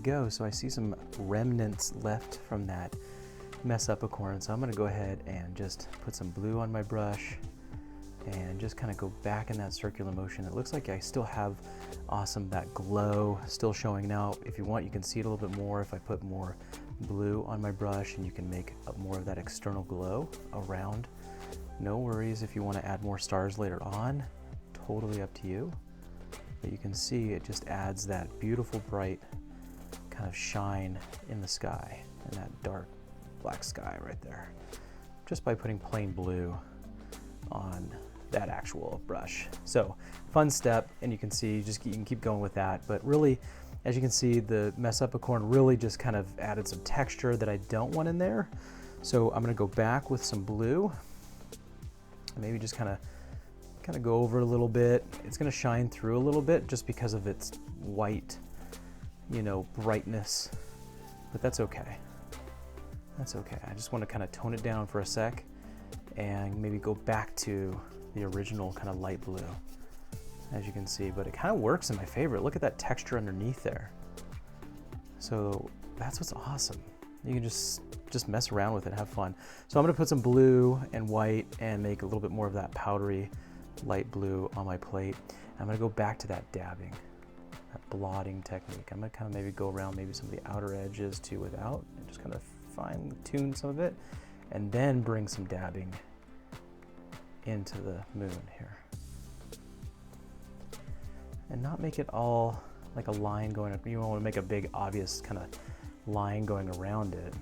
go. So I see some remnants left from that MessUpicorn. So I'm gonna go ahead and just put some blue on my brush and just kind of go back in that circular motion. It looks like I still have that glow still showing. Now, if you want, you can see it a little bit more if I put more blue on my brush, and you can make up more of that external glow around. No worries if you want to add more stars later on, totally up to you. But you can see it just adds that beautiful bright kind of shine in the sky, and that dark black sky right there, just by putting plain blue on that actual brush. So fun step, and you can see you can keep going with that. But really, as you can see, the MessUpicorn really just kind of added some texture that I don't want in there. So I'm gonna go back with some blue, maybe just kind of go over it a little bit. It's gonna shine through a little bit just because of its white, brightness, but that's okay. That's okay. I just want to kind of tone it down for a sec and maybe go back to the original kind of light blue, as you can see. But it kind of works in my favor. Look at that texture underneath there. So that's what's awesome. You can just mess around with it, have fun. So I'm gonna put some blue and white and make a little bit more of that powdery light blue on my plate. I'm gonna go back to that dabbing, that blotting technique. I'm gonna kind of maybe go around maybe some of the outer edges too without, and just kind of fine tune some of it, and then bring some dabbing into the moon here. And not make it all like a line going up. You don't want to make a big obvious kind of line going around it,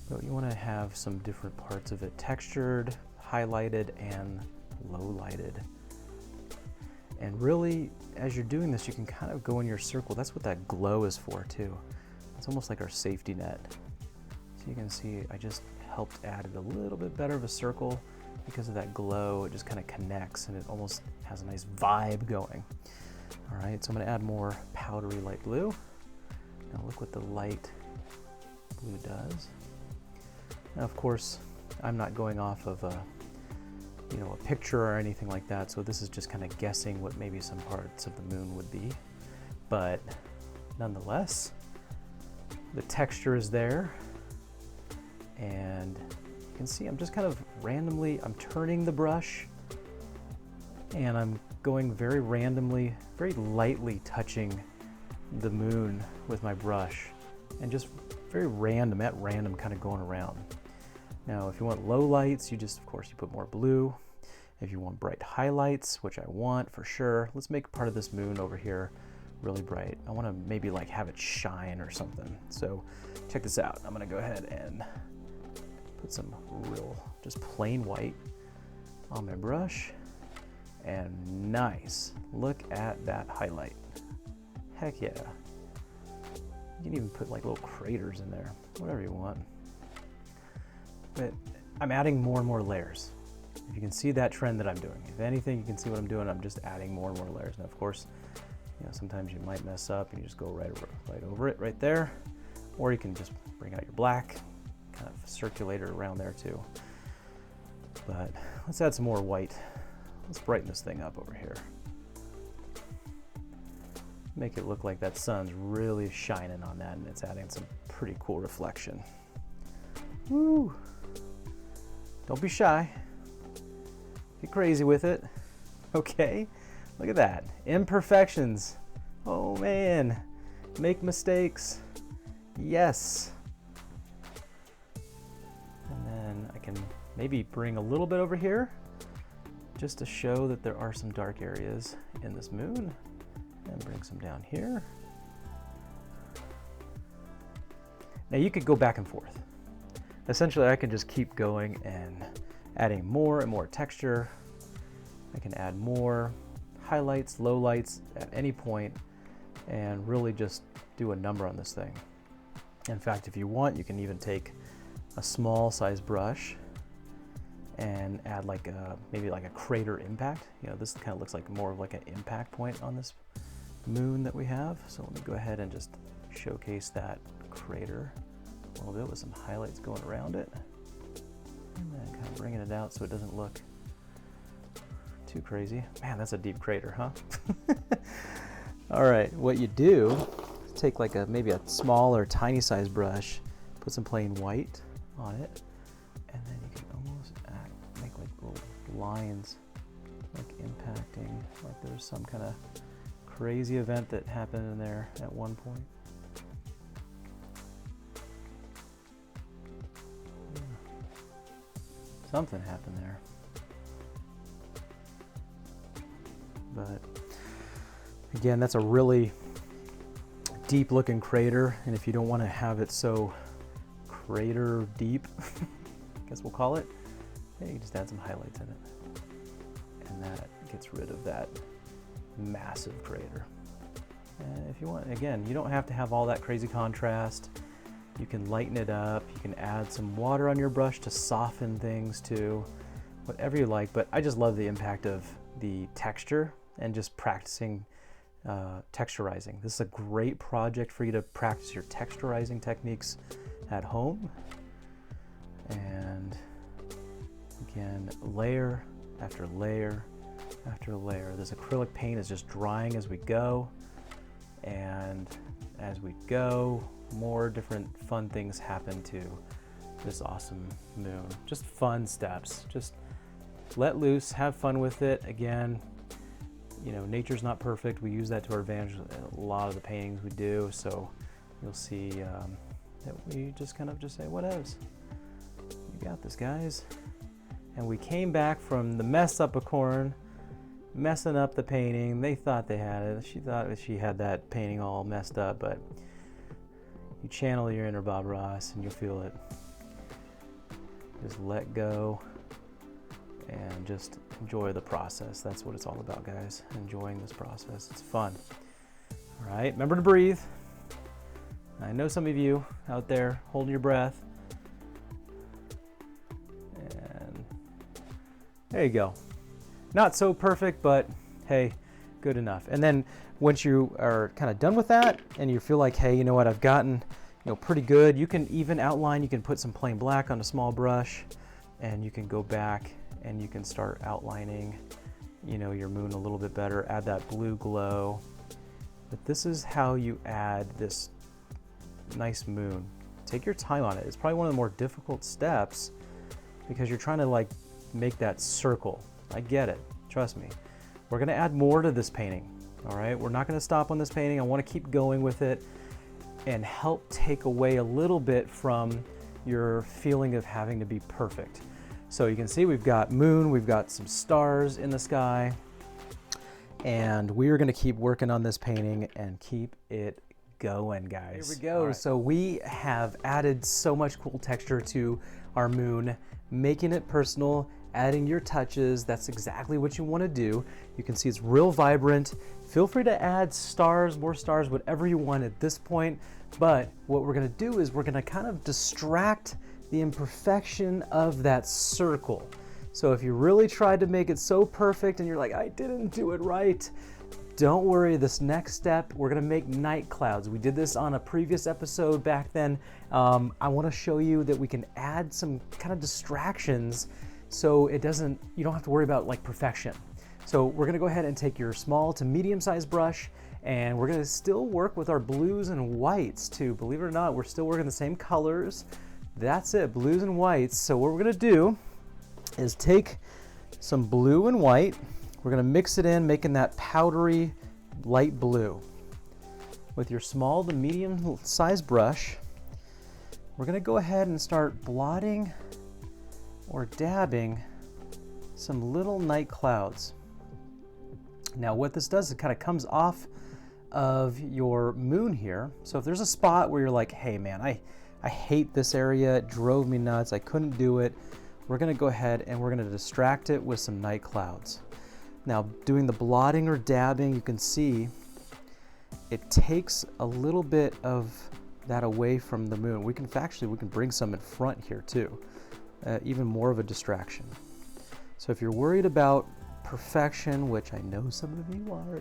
but you want to have some different parts of it textured, highlighted, and low lighted. And really, as you're doing this, you can kind of go in your circle. That's what that glow is for too. It's almost like our safety net. So you can see I just helped add it a little bit better of a circle because of that glow. It just kind of connects and it almost has a nice vibe going. All right, so I'm gonna add more powdery light blue. Now look what the light blue does. Now, of course, I'm not going off of a picture or anything like that, so this is just kind of guessing what maybe some parts of the moon would be. But nonetheless, the texture is there, and you can see I'm just kind of randomly, I'm turning the brush, and I'm going very randomly, very lightly touching the moon with my brush, and just very at random kind of going around. Now, if you want low lights, of course, you put more blue. If you want bright highlights, which I want for sure, let's make part of this moon over here really bright. I want to maybe like have it shine or something. So check this out. I'm going to go ahead and put some just plain white on my brush. And nice. Look at that highlight. Heck yeah. You can even put like little craters in there, whatever you want. But I'm adding more and more layers. If you can see that trend that I'm doing. If anything, you can see what I'm doing. I'm just adding more and more layers. Now, of course, sometimes you might mess up and you just go right over it right there. Or you can just bring out your black, kind of circulate it around there too. But let's add some more white. Let's brighten this thing up over here. Make it look like that sun's really shining on that, and it's adding some pretty cool reflection. Woo! Don't be shy. Get crazy with it. Okay, look at that. Imperfections. Oh man, make mistakes. Yes. And then I can maybe bring a little bit over here just to show that there are some dark areas in this moon, and bring some down here. Now you could go back and forth. Essentially, I can just keep going and adding more and more texture. I can add more highlights, lowlights at any point, and really just do a number on this thing. In fact, if you want, you can even take a small size brush and add maybe like a crater impact. This kind of looks like more of like an impact point on this moon that we have. So let me go ahead and just showcase that crater a little bit with some highlights going around it, and then kind of bringing it out so it doesn't look too crazy. Man, that's a deep crater, huh? All right, what you do take like maybe a small or tiny size brush, put some plain white on it, and then you can almost make like little lines, like impacting, like there's some kind of crazy event that happened in there at one point. Something happened there. But again, that's a really deep looking crater, and if you don't want to have it so crater deep, I guess we'll call it, you just add some highlights in it, and that gets rid of that massive crater. And if you want, again, you don't have to have all that crazy contrast. You can lighten it up, you can add some water on your brush to soften things too, whatever you like. But I just love the impact of the texture and just practicing texturizing. This is a great project for you to practice your texturizing techniques at home. And again, layer after layer after layer. This acrylic paint is just drying as we go, and as we go, more different fun things happen to this awesome moon. Just fun steps. Just let loose, have fun with it. Again, you know, nature's not perfect. We use that to our advantage in a lot of the paintings we do. So you'll see that we just kind of just say, whatevs. You got this, guys. And we came back from the MessUpicorn messing up the painting. They thought they had it. She thought she had that painting all messed up, but you channel your inner Bob Ross and you'll feel it. Just let go and just enjoy the process. That's what it's all about, guys. Enjoying this process. It's fun. All right, remember to breathe. I know some of you out there holding your breath. And there you go. Not so perfect, but hey, good enough. And then once you are kind of done with that and you feel like, hey, you know what, I've gotten, pretty good, you can even outline. You can put some plain black on a small brush, and you can go back and you can start outlining, your moon a little bit better, add that blue glow. But this is how you add this nice moon. Take your time on it. It's probably one of the more difficult steps because you're trying to make that circle. I get it, trust me. We're gonna add more to this painting, all right? We're not gonna stop on this painting. I wanna keep going with it and help take away a little bit from your feeling of having to be perfect. So you can see we've got moon, we've got some stars in the sky, and we are gonna keep working on this painting and keep it going, guys. Here we go. Right. So we have added so much cool texture to our moon, making it personal, adding your touches. That's exactly what you want to do. You can see it's real vibrant. Feel free to add stars, more stars, whatever you want at this point. But what we're going to do is we're going to kind of distract the imperfection of that circle. So if you really tried to make it so perfect and you're like, I didn't do it right, don't worry. This next step, we're going to make night clouds. We did this on a previous episode back then. I want to show you that we can add some kind of distractions so you don't have to worry about perfection. So we're gonna go ahead and take your small to medium-sized brush, and we're gonna still work with our blues and whites too. Believe it or not, we're still working the same colors. That's it, blues and whites. So what we're gonna do is take some blue and white. We're gonna mix it in, making that powdery light blue. With your small to medium-sized brush, we're gonna go ahead and start blotting or dabbing some little night clouds. Now what this does, it kind of comes off of your moon here. So if there's a spot where you're like, hey man, I hate this area, it drove me nuts, I couldn't do it, we're gonna go ahead and we're gonna distract it with some night clouds. Now doing the blotting or dabbing, you can see it takes a little bit of that away from the moon. We can bring some in front here too. Even more of a distraction. So if you're worried about perfection, which I know some of you are,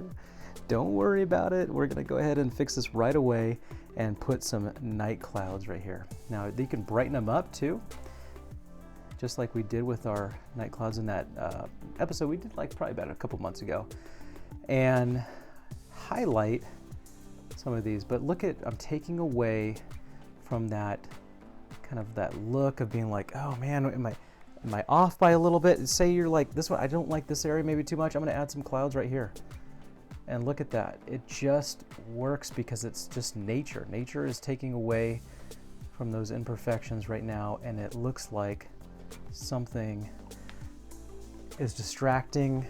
don't worry about it. We're gonna go ahead and fix this right away and put some night clouds right here. Now you can brighten them up too, just like we did with our night clouds in that episode we did probably about a couple months ago. And highlight some of these, but look at, I'm taking away from that kind of that look of being like, oh man, am I off by a little bit? Say you're like, this one, I don't like this area maybe too much. I'm gonna add some clouds right here. And look at that. It just works because it's just nature. Nature is taking away from those imperfections right now, and it looks like something is distracting.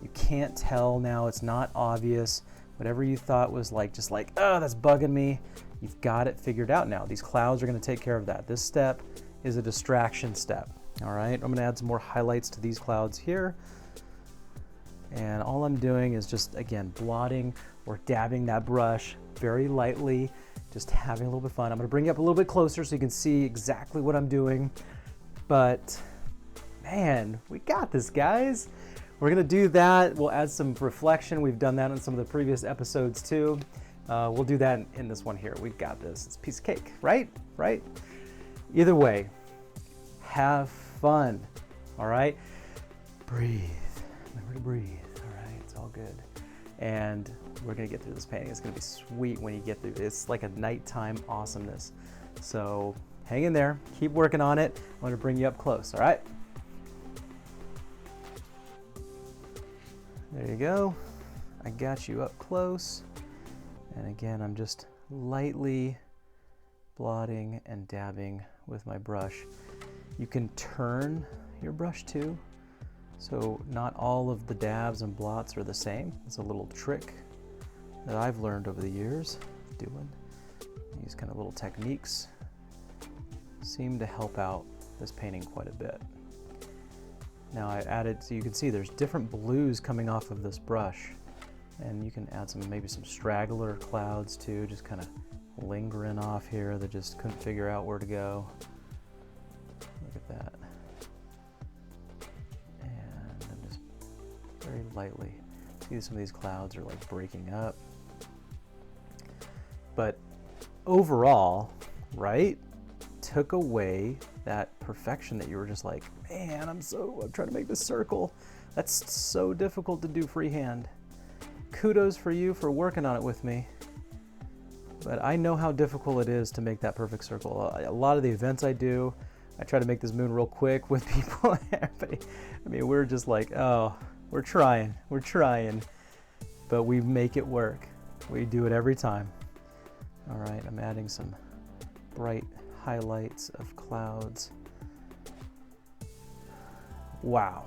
You can't tell now, it's not obvious. Whatever you thought was like, just like, oh, that's bugging me, you've got it figured out now. These clouds are gonna take care of that. This step is a distraction step, all right? I'm gonna add some more highlights to these clouds here. And all I'm doing is just, again, blotting or dabbing that brush very lightly, just having a little bit of fun. I'm gonna bring you up a little bit closer so you can see exactly what I'm doing. But man, we got this, guys. We're gonna do that. We'll add some reflection. We've done that in some of the previous episodes too. We'll do that in this one here. We've got this. It's a piece of cake, right? Right? Either way, have fun, all right? Breathe. Remember to breathe, all right? It's all good. And we're gonna get through this painting. It's gonna be sweet when you get through. It's like a nighttime awesomeness. So hang in there, keep working on it. I'm gonna bring you up close, all right? There you go. I got you up close. And again, I'm just lightly blotting and dabbing with my brush. You can turn your brush too. So not all of the dabs and blots are the same. It's a little trick that I've learned over the years doing. These kind of little techniques seem to help out this painting quite a bit. Now I added, so you can see there's different blues coming off of this brush, and you can add some, maybe some straggler clouds too, just kind of lingering off here that just couldn't figure out where to go. Look at that. And then just very lightly, see some of these clouds are like breaking up. But overall, right, took away that perfection that you were just like, man, I'm trying to make this circle. That's so difficult to do freehand. Kudos for you for working on it with me. But I know how difficult it is to make that perfect circle. A lot of the events I do, I try to make this moon real quick with people. I mean, we're just like, oh, we're trying, but we make it work. We do it every time. All right, I'm adding some bright highlights of clouds. Wow,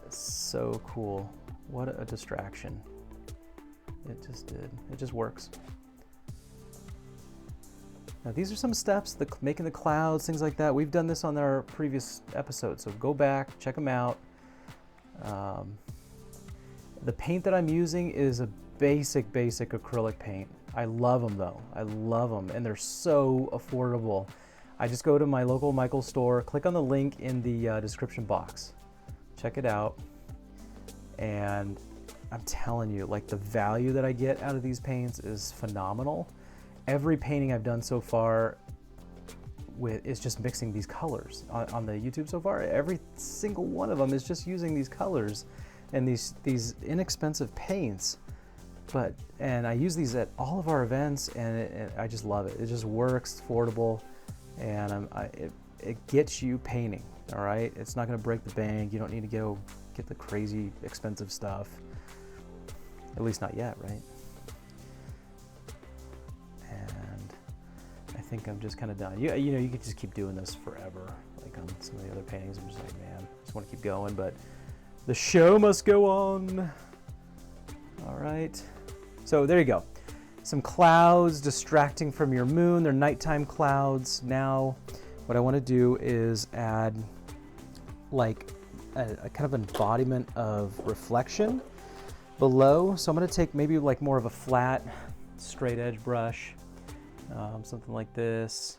so cool. What a distraction. It just did, it just works. Now these are some steps, making the clouds, things like that. We've done this on our previous episodes, so go back, check them out. The paint that I'm using is a basic acrylic paint. I love them though, I love them, and they're so affordable. I just go to my local Michael's store, click on the link in the description box, check it out, and I'm telling you, like, the value that I get out of these paints is phenomenal. Every painting I've done so far is just mixing these colors on the YouTube so far. Every single one of them is just using these colors and these inexpensive paints. And I use these at all of our events, and I just love it. It just works, it's affordable, and it gets you painting, all right? It's not gonna break the bank. You don't need to go get the crazy expensive stuff. At least not yet, right? And I think I'm just kind of done. You know, you could just keep doing this forever. Like on some of the other paintings, I'm just like, man, I just want to keep going, but the show must go on. All right. So there you go. Some clouds distracting from your moon. They're nighttime clouds. Now, what I want to do is add like a kind of embodiment of reflection below. So I'm going to take maybe like more of a flat, straight edge brush, something like this.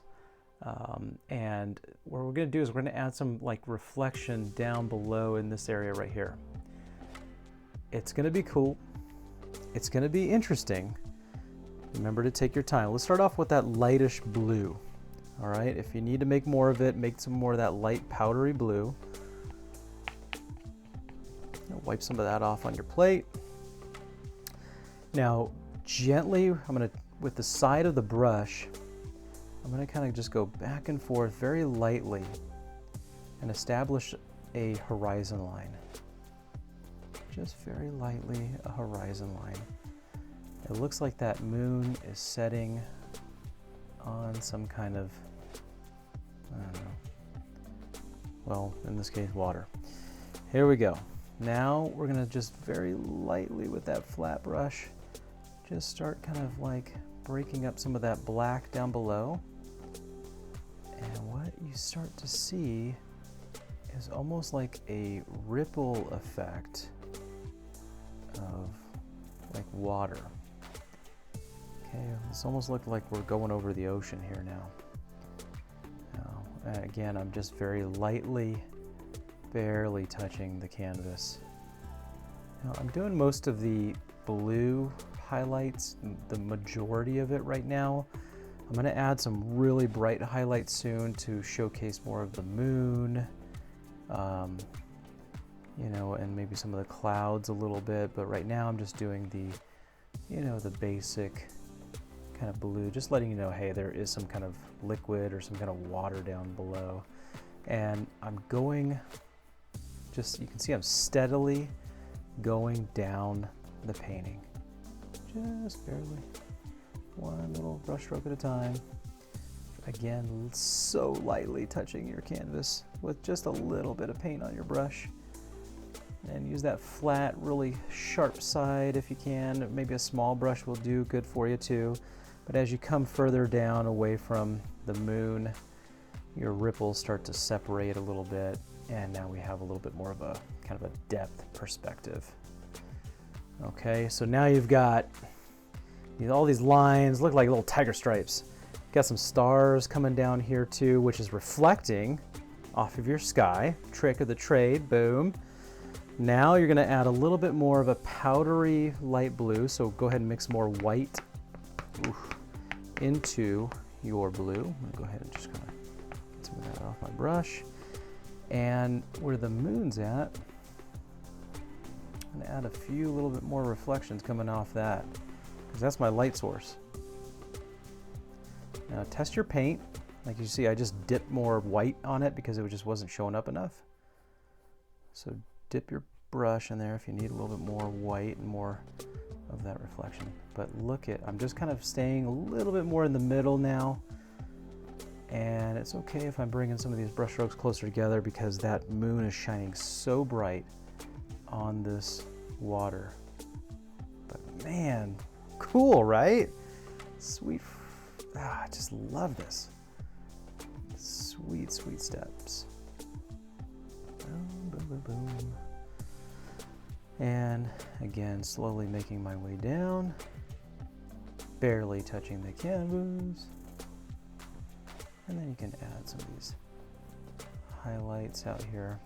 And what we're going to do is we're going to add some like reflection down below in this area right here. It's going to be cool. It's going to be interesting. Remember to take your time. Let's start off with that lightish blue. All right, if you need to make more of it, make some more of that light powdery blue. Wipe some of that off on your plate. Now, gently, with the side of the brush, I'm gonna kind of just go back and forth very lightly and establish a horizon line. Just very lightly, a horizon line. It looks like that moon is setting on some kind of, I don't know, well, in this case, water. Here we go. Now we're gonna just very lightly with that flat brush, just start kind of like breaking up some of that black down below. And what you start to see is almost like a ripple effect of like water. Okay, this almost looked like we're going over the ocean here now. Now, again, I'm just very lightly, barely touching the canvas. Now, I'm doing most of the blue highlights, the majority of it right now. I'm going to add some really bright highlights soon to showcase more of the moon, you know, and maybe some of the clouds a little bit. But right now I'm just doing the, you know, the basic kind of blue, just letting you know, hey, there is some kind of liquid or some kind of water down below. And I'm going, just, you can see I'm steadily going down the painting, just barely. One little brush stroke at a time. Again, so lightly touching your canvas with just a little bit of paint on your brush. And use that flat, really sharp side if you can. Maybe a small brush will do good for you too. But as you come further down away from the moon, your ripples start to separate a little bit. And now we have a little bit more of a kind of a depth perspective. Okay, so now you've got all these lines, look like little tiger stripes. Got some stars coming down here too, which is reflecting off of your sky. Trick of the trade, boom. Now you're gonna add a little bit more of a powdery light blue, so go ahead and mix more white into your blue. I'm gonna go ahead and just kind of get some of that off my brush. And where the moon's at, I'm gonna add a few little bit more reflections coming off that, because that's my light source. Now test your paint. Like you see, I just dipped more white on it because it just wasn't showing up enough. So dip your brush in there if you need a little bit more white and more of that reflection. But look at, I'm just kind of staying a little bit more in the middle now. And it's okay if I'm bringing some of these brush strokes closer together because that moon is shining so bright on this water. But man, cool, right? Sweet. I just love this. Sweet, sweet steps. Boom, boom, boom, boom. And again, slowly making my way down, barely touching the canvas. And then you can add some of these highlights out here.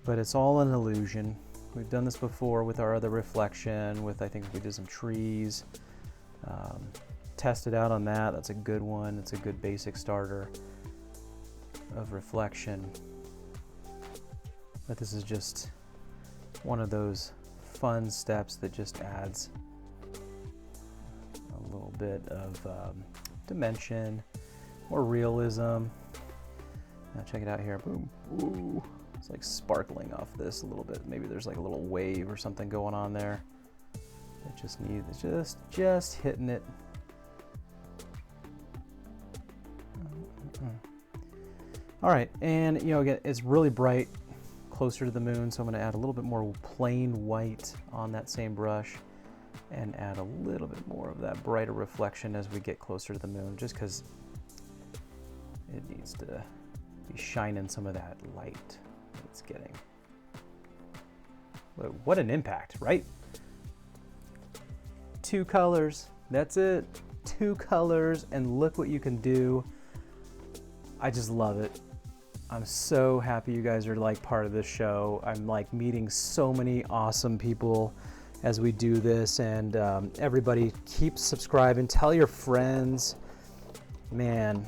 But it's all an illusion. We've done this before with our other reflection, with, I think we did some trees. Test it out on that. That's a good one. It's a good basic starter of reflection. But this is just one of those fun steps that just adds a little bit of dimension, more realism. Now check it out here. Boom. Ooh. It's like sparkling off this a little bit. Maybe there's like a little wave or something going on there. It just needs, just hitting it. All right, and you know, again, it's really bright closer to the moon, so I'm gonna add a little bit more plain white on that same brush and add a little bit more of that brighter reflection as we get closer to the moon, just because it needs to be shining some of that light that it's getting. What an impact, right? 2 colors, that's it. 2 colors, and look what you can do. I just love it. I'm so happy you guys are like part of this show. I'm like meeting so many awesome people as we do this, and everybody keep subscribing, tell your friends. Man,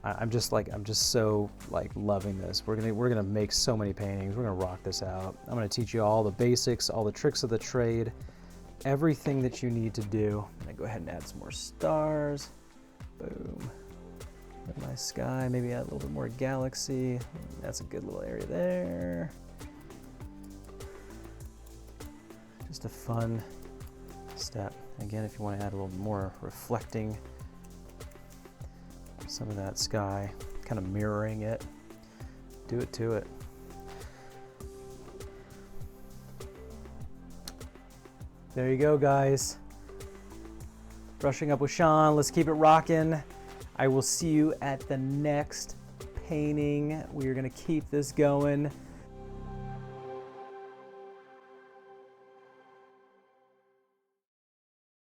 I'm just so like loving this. We're gonna make so many paintings. We're gonna rock this out. I'm gonna teach you all the basics, all the tricks of the trade, everything that you need to do. I'm gonna go ahead and add some more stars. Boom. A nice sky, maybe add a little bit more galaxy. That's a good little area there. Just a fun step. Again, if you want to add a little more reflecting, some of that sky, kind of mirroring it, do it to it. There you go, guys. Brushing up with Sean. Let's keep it rocking. I will see you at the next painting. We are going to keep this going.